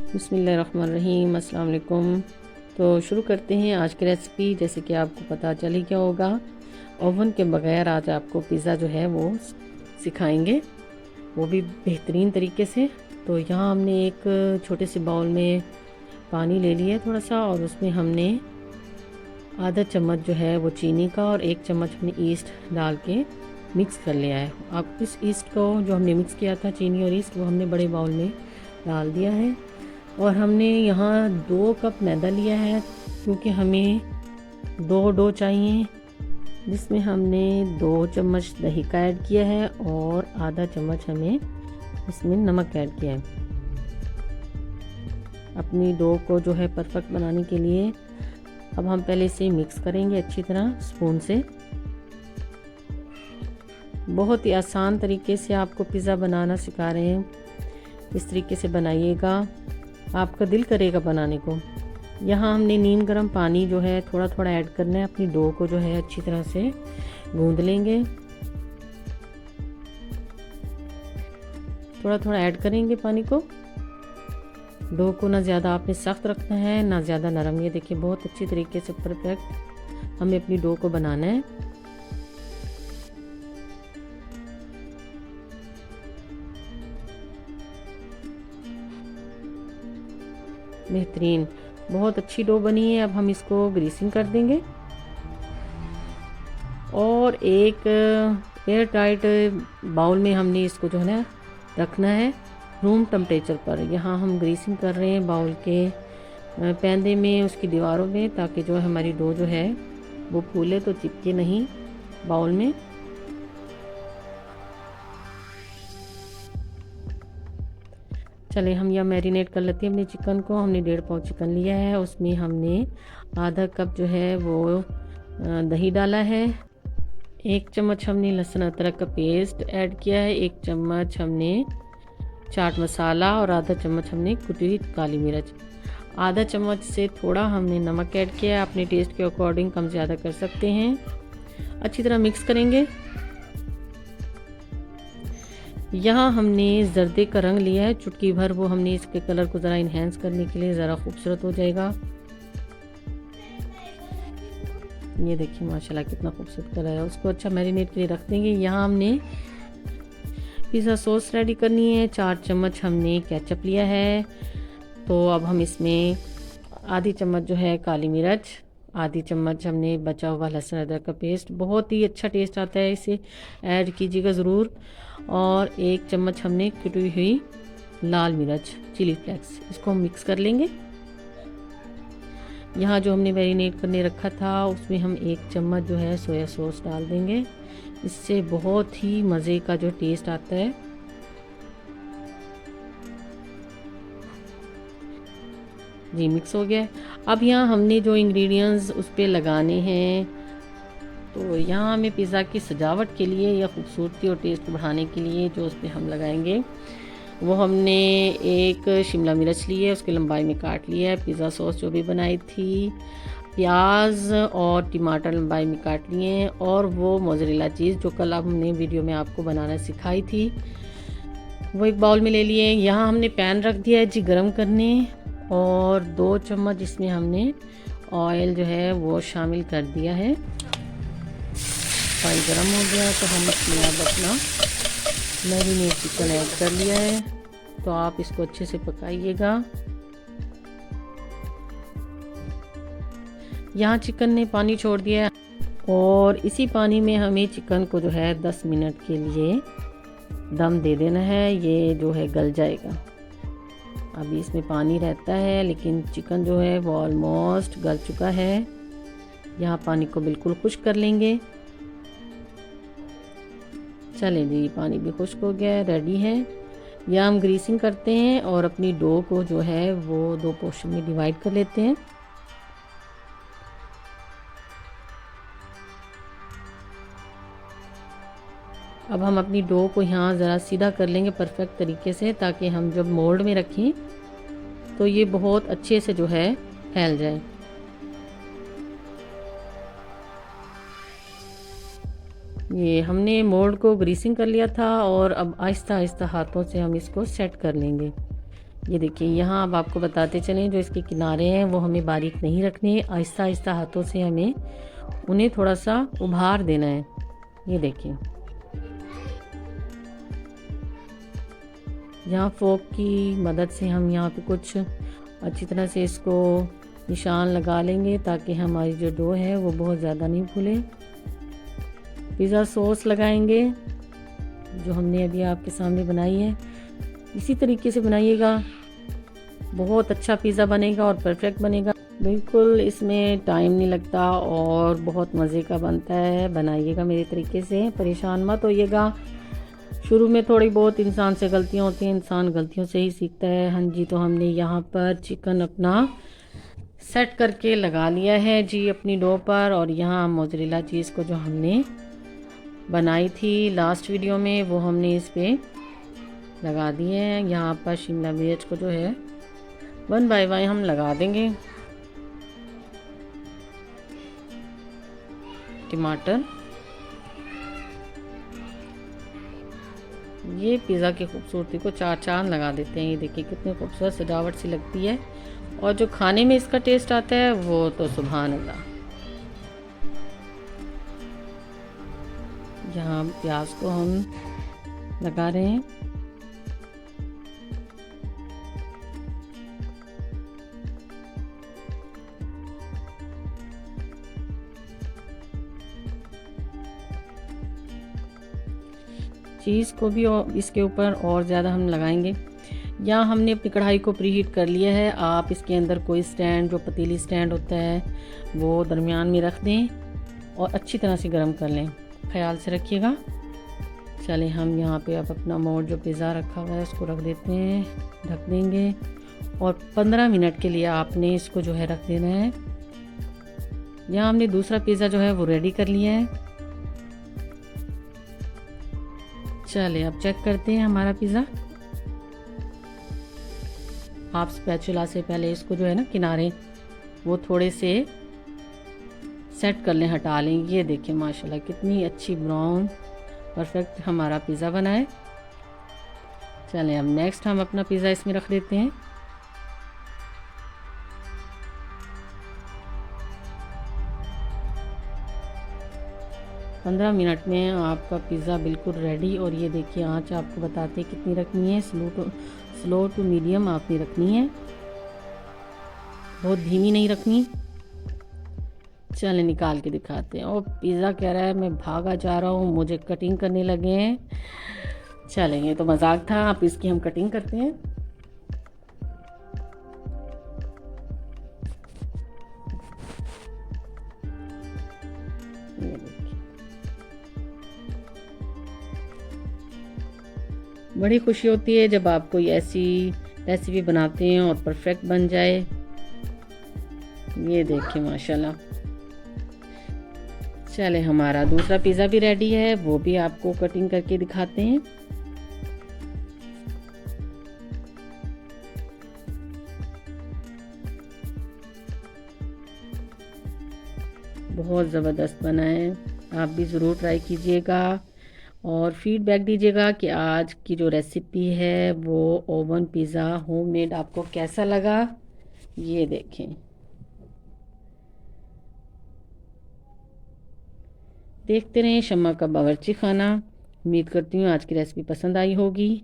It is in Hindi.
बिस्मिल्लाहिर्रहमानिर्रहीम, अस्सलाम वालेकुम। तो शुरू करते हैं आज की रेसिपी। जैसे कि आपको पता चल ही क्या होगा, ओवन के बगैर आज आपको पिज़्ज़ा जो है वो सिखाएंगे, वो भी बेहतरीन तरीके से। तो यहाँ हमने एक छोटे से बाउल में पानी ले लिया थोड़ा सा, और उसमें हमने आधा चम्मच जो है वो चीनी का और 1 चम्मच हमने ईस्ट डाल के मिक्स कर लिया है। अब इस ईस्ट को जो हमने मिक्स किया था, चीनी और ईस्ट, वो हमने बड़े बाउल में डाल दिया है। और हमने यहाँ 2 कप मैदा लिया है, क्योंकि हमें 2 डो चाहिए, जिसमें हमने 2 चम्मच दही का ऐड किया है और आधा चम्मच हमें इसमें नमक ऐड किया है। अपनी डो को जो है परफेक्ट बनाने के लिए अब हम पहले इसे मिक्स करेंगे अच्छी तरह स्पून से। बहुत ही आसान तरीके से आपको पिज़्ज़ा बनाना सिखा रहे हैं, इस तरीके से बनाइएगा, आपका दिल करेगा बनाने को। यहाँ हमने नीम गर्म पानी जो है थोड़ा थोड़ा ऐड करना है। अपनी डो को जो है अच्छी तरह से गूंद लेंगे, थोड़ा थोड़ा ऐड करेंगे पानी को। डो को ना ज़्यादा आपने सख्त रखना है ना ज़्यादा नरम। ये देखिए बहुत अच्छी तरीके से परफेक्ट हमें अपनी डो को बनाना है। बेहतरीन, बहुत अच्छी डो बनी है। अब हम इसको ग्रीसिंग कर देंगे और एक एयर टाइट बाउल में हमने इसको जो है ना रखना है रूम टेम्परेचर पर। यहाँ हम ग्रीसिंग कर रहे हैं बाउल के पैंदे में, उसकी दीवारों में, ताकि जो हमारी डो जो है वो फूले तो चिपके नहीं बाउल में। चले हम यह मैरिनेट कर लेते हैं अपने चिकन को। हमने 1.5 पाव चिकन लिया है, उसमें हमने आधा कप जो है वो दही डाला है। 1 चम्मच हमने लहसुन अदरक का पेस्ट ऐड किया है। 1 चम्मच हमने चाट मसाला और आधा चम्मच हमने कुटी हुई काली मिर्च। आधा चम्मच से थोड़ा हमने नमक ऐड किया है, अपने टेस्ट के अकॉर्डिंग कम ज़्यादा कर सकते हैं। अच्छी तरह मिक्स करेंगे। यहाँ हमने जर्दे का रंग लिया है चुटकी भर, वो हमने इसके कलर को ज़रा इन्हेंस करने के लिए, ज़रा खूबसूरत हो जाएगा। ये देखिए माशाल्लाह कितना खूबसूरत कलर है। उसको अच्छा मैरिनेट के लिए रख देंगे। यहाँ हमने पिज़्ज़ा सॉस रेडी करनी है। 4 चम्मच हमने केचप लिया है। तो अब हम इसमें आधी चम्मच जो है काली मिर्च, आधी चम्मच हमने बचा हुआ लहसुन अदरक का पेस्ट, बहुत ही अच्छा टेस्ट आता है, इसे ऐड कीजिएगा ज़रूर। और 1 चम्मच हमने कुटी हुई लाल मिर्च चिली फ्लेक्स, इसको हम मिक्स कर लेंगे। यहाँ जो हमने मैरिनेट करने रखा था उसमें हम 1 चम्मच जो है सोया सॉस डाल देंगे। इससे बहुत ही मज़े का जो टेस्ट आता है। जी मिक्स हो गया। अब यहाँ हमने जो इंग्रेडिएंट्स उस पर लगाने हैं, तो यहाँ हमें पिज़्ज़ा की सजावट के लिए या खूबसूरती और टेस्ट बढ़ाने के लिए जो उस पर हम लगाएंगे, वो हमने एक शिमला मिर्च ली है, उसकी लंबाई में काट लिया है। पिज़्ज़ा सॉस जो भी बनाई थी, प्याज और टमाटर लंबाई में काट लिए हैं, और वो मोज़रेला चीज़ जो कल अब हमने वीडियो में आपको बनाना सिखाई थी, वो एक बाउल में ले लिए। यहाँ हमने पैन रख दिया है जी गरम करने, और 2 चम्मच इसमें हमने ऑयल जो है वो शामिल कर दिया है। ऑयल गरम हो गया तो हम इसमें अब अपना मैरिनेट चिकन ऐड कर लिया है। तो आप इसको अच्छे से पकाइएगा। यहाँ चिकन ने पानी छोड़ दिया है, और इसी पानी में हमें चिकन को जो है 10 मिनट के लिए दम दे देना है। ये जो है गल जाएगा। अभी इसमें पानी रहता है, लेकिन चिकन जो है वो ऑलमोस्ट गल चुका है। यहाँ पानी को बिल्कुल खुश्क कर लेंगे। चलें जी, पानी भी खुश्क हो गया है, रेडी है। या हम ग्रीसिंग करते हैं और अपनी डो को जो है वो 2 पोर्शन में डिवाइड कर लेते हैं। अब हम अपनी डो को यहाँ ज़रा सीधा कर लेंगे परफेक्ट तरीके से, ताकि हम जब मोल्ड में रखें तो ये बहुत अच्छे से जो है फैल जाए। ये हमने मोल्ड को ग्रीसिंग कर लिया था, और अब आहिस्ता आहिस्ता हाथों से हम इसको सेट कर लेंगे। ये देखिए, यहाँ अब आपको बताते चलें, जो इसके किनारे हैं वो हमें बारीक नहीं रखने, आहिस्ता आहिस्ता हाथों से हमें उन्हें थोड़ा सा उभार देना है। ये देखिए, यहाँ फोक की मदद से हम यहाँ पे कुछ अच्छी तरह से इसको निशान लगा लेंगे, ताकि हमारी जो डो है वो बहुत ज़्यादा नहीं फूले। पिज़्ज़ा सॉस लगाएंगे जो हमने अभी आपके सामने बनाई है, इसी तरीके से बनाइएगा, बहुत अच्छा पिज़्ज़ा बनेगा और परफेक्ट बनेगा। बिल्कुल इसमें टाइम नहीं लगता और बहुत मज़े का बनता है। बनाइएगा मेरे तरीके से, परेशान मत होइएगा। शुरू में थोड़ी बहुत इंसान से गलतियां होती हैं, इंसान गलतियों से ही सीखता है। हाँ जी, तो हमने यहाँ पर चिकन अपना सेट करके लगा लिया है जी अपनी डो पर, और यहाँ मोज़रेला चीज़ को जो हमने बनाई थी लास्ट वीडियो में वो हमने इस पर लगा दिए हैं। यहाँ पर शिमला मिर्च को जो है 1 बाय 1 हम लगा देंगे, टमाटर। ये पिज़्ज़ा की खूबसूरती को चार चांद लगा देते हैं। ये देखिए कितनी खूबसूरत सजावट सी लगती है, और जो खाने में इसका टेस्ट आता है वो तो सुभान अल्लाह। यहाँ प्याज को हम लगा रहे हैं। चीज़ को भी इसके ऊपर और ज़्यादा हम लगाएंगे। यहाँ हमने अपनी कढ़ाई को प्रीहीट कर लिया है। आप इसके अंदर कोई स्टैंड, जो पतीली स्टैंड होता है, वो दरमियान में रख दें और अच्छी तरह से गर्म कर लें, ख्याल से रखिएगा। चलें, हम यहाँ पे अब अपना मोड जो पिज़्ज़ा रखा हुआ है उसको रख देते हैं, ढक देंगे, और 15 मिनट के लिए आपने इसको जो है रख देना है। यहाँ हमने दूसरा पिज़्ज़ा जो है वो रेडी कर लिया है। चलिए अब चेक करते हैं हमारा पिज़्ज़ा। आप स्पैचुला से पहले इसको जो है ना किनारे वो थोड़े से सेट कर लें, हटा लें। ये देखिए माशाल्लाह कितनी अच्छी ब्राउन परफेक्ट हमारा पिज़्ज़ा बना है। चलें अब नेक्स्ट हम अपना पिज़्ज़ा इसमें रख देते हैं। पंद्रह मिनट में आपका पिज़्ज़ा बिल्कुल रेडी। और ये देखिए आंच आपको बताते कितनी रखनी है, स्लो टू मीडियम आपने रखनी है, बहुत धीमी नहीं रखनी। चले निकाल के दिखाते हैं। और पिज़्ज़ा कह रहा है मैं भागा जा रहा हूँ, मुझे कटिंग करने लगे हैं। चलें, ये तो मजाक था, आप इसकी हम कटिंग करते हैं। ये देखिए बड़ी खुशी होती है जब आप कोई ऐसी रेसिपी बनाते हैं और परफेक्ट बन जाए। ये देखिए माशाल्लाह। चले हमारा दूसरा पिज़्ज़ा भी रेडी है, वो भी आपको कटिंग करके दिखाते हैं। बहुत ज़बरदस्त बना है, आप भी ज़रूर ट्राई कीजिएगा और फीडबैक दीजिएगा कि आज की जो रेसिपी है वो ओवन पिज़्ज़ा होममेड आपको कैसा लगा। ये देखें, देखते रहें शम्मा का बावर्ची खाना। उम्मीद करती हूँ आज की रेसिपी पसंद आई होगी।